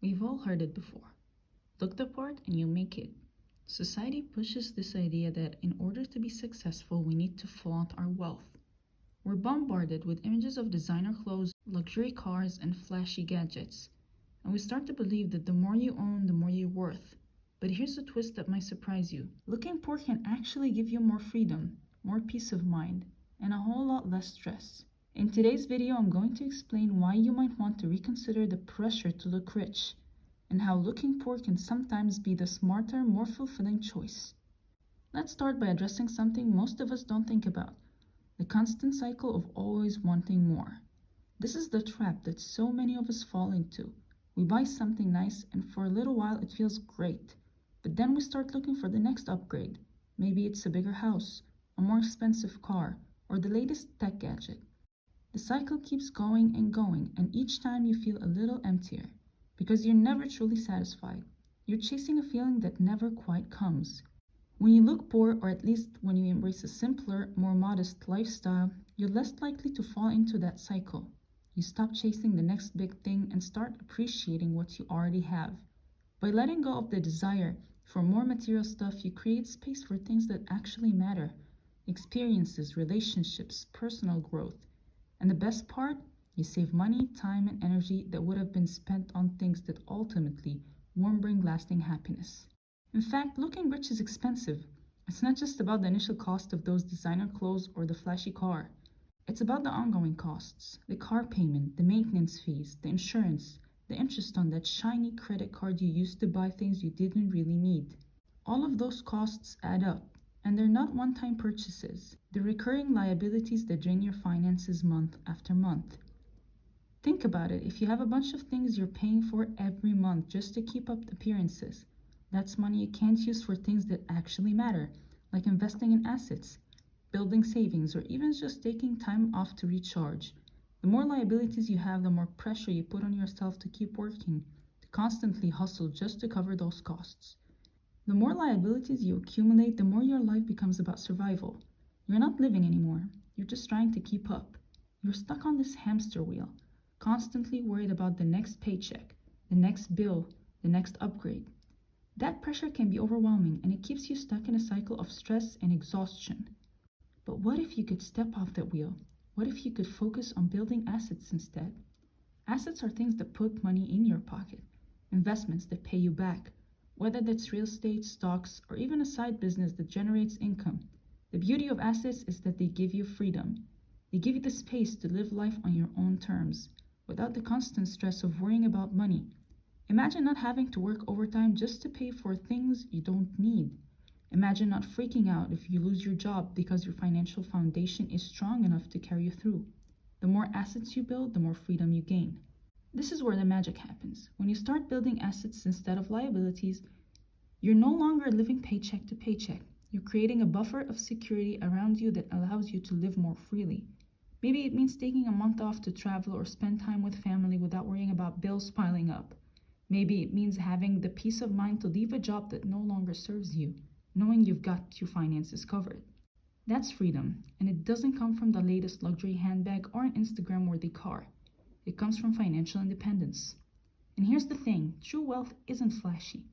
We've all heard it before. Look the part and you make it. Society pushes this idea that in order to be successful, we need to flaunt our wealth. We're bombarded with images of designer clothes, luxury cars, and flashy gadgets. And we start to believe that the more you own, the more you're worth. But here's a twist that might surprise you. Looking poor can actually give you more freedom, more peace of mind, and a whole lot less stress. In today's video, I'm going to explain why you might want to reconsider the pressure to look rich, and how looking poor can sometimes be the smarter, more fulfilling choice. Let's start by addressing something most of us don't think about: the constant cycle of always wanting more. This is the trap that so many of us fall into. We buy something nice, and for a little while it feels great. But then we start looking for the next upgrade. Maybe it's a bigger house, a more expensive car, or the latest tech gadget. The cycle keeps going, and each time you feel a little emptier, because you're never truly satisfied. You're chasing a feeling that never quite comes. When you look poor, or at least when you embrace a simpler, more modest lifestyle, you're less likely to fall into that cycle. You stop chasing the next big thing and start appreciating what you already have. By letting go of the desire for more material stuff, you create space for things that actually matter: experiences, relationships, personal growth. And the best part, you save money, time, and energy that would have been spent on things that ultimately won't bring lasting happiness. In fact, looking rich is expensive. It's not just about the initial cost of those designer clothes or the flashy car. It's about the ongoing costs: the car payment, the maintenance fees, the insurance, the interest on that shiny credit card you used to buy things you didn't really need. All of those costs add up. And they're not one-time purchases. They're recurring liabilities that drain your finances month after month. Think about it. If you have a bunch of things you're paying for every month just to keep up appearances, that's money you can't use for things that actually matter, like investing in assets, building savings, or even just taking time off to recharge. The more liabilities you have, the more pressure you put on yourself to keep working, to constantly hustle just to cover those costs. The more liabilities you accumulate, the more your life becomes about survival. You're not living anymore. You're just trying to keep up. You're stuck on this hamster wheel, constantly worried about the next paycheck, the next bill, the next upgrade. That pressure can be overwhelming, and it keeps you stuck in a cycle of stress and exhaustion. But what if you could step off that wheel? What if you could focus on building assets instead? Assets are things that put money in your pocket, investments that pay you back, whether that's real estate, stocks, or even a side business that generates income. The beauty of assets is that they give you freedom. They give you the space to live life on your own terms, without the constant stress of worrying about money. Imagine not having to work overtime just to pay for things you don't need. Imagine not freaking out if you lose your job because your financial foundation is strong enough to carry you through. The more assets you build, the more freedom you gain. This is where the magic happens. When you start building assets instead of liabilities, you're no longer living paycheck to paycheck. You're creating a buffer of security around you that allows you to live more freely. Maybe it means taking a month off to travel or spend time with family without worrying about bills piling up. Maybe it means having the peace of mind to leave a job that no longer serves you, knowing you've got your finances covered. That's freedom, and it doesn't come from the latest luxury handbag or an Instagram-worthy car. It comes from financial independence. And here's the thing: true wealth isn't flashy.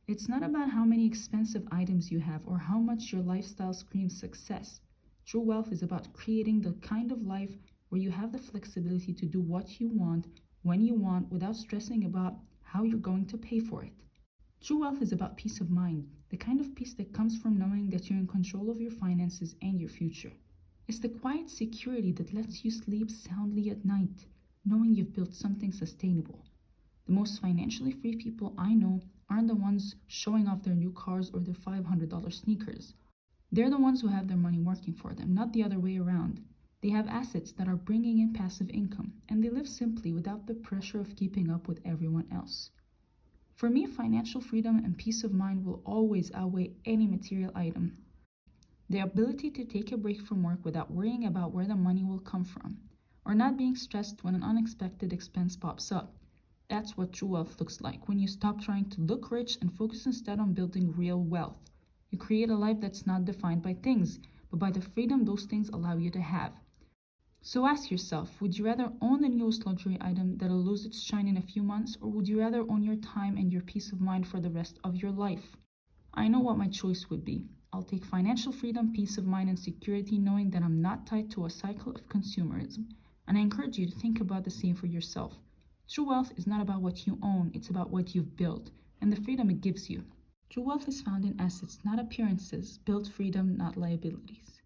It's not about how many expensive items you have or how much your lifestyle screams success. True wealth is about creating the kind of life where you have the flexibility to do what you want, when you want, without stressing about how you're going to pay for it. True wealth is about peace of mind, the kind of peace that comes from knowing that you're in control of your finances and your future. It's the quiet security that lets you sleep soundly at night, knowing you've built something sustainable. The most financially free people I know aren't the ones showing off their new cars or their $500 sneakers. They're the ones who have their money working for them, not the other way around. They have assets that are bringing in passive income, and they live simply without the pressure of keeping up with everyone else. For me, financial freedom and peace of mind will always outweigh any material item. The ability to take a break from work without worrying about where the money will come from, or not being stressed when an unexpected expense pops up. That's what true wealth looks like, when you stop trying to look rich and focus instead on building real wealth. You create a life that's not defined by things, but by the freedom those things allow you to have. So ask yourself, would you rather own the newest luxury item that'll lose its shine in a few months, or would you rather own your time and your peace of mind for the rest of your life? I know what my choice would be. I'll take financial freedom, peace of mind, and security, knowing that I'm not tied to a cycle of consumerism. And I encourage you to think about the same for yourself. True wealth is not about what you own, it's about what you've built and the freedom it gives you. True wealth is found in assets, not appearances. Build freedom, not liabilities.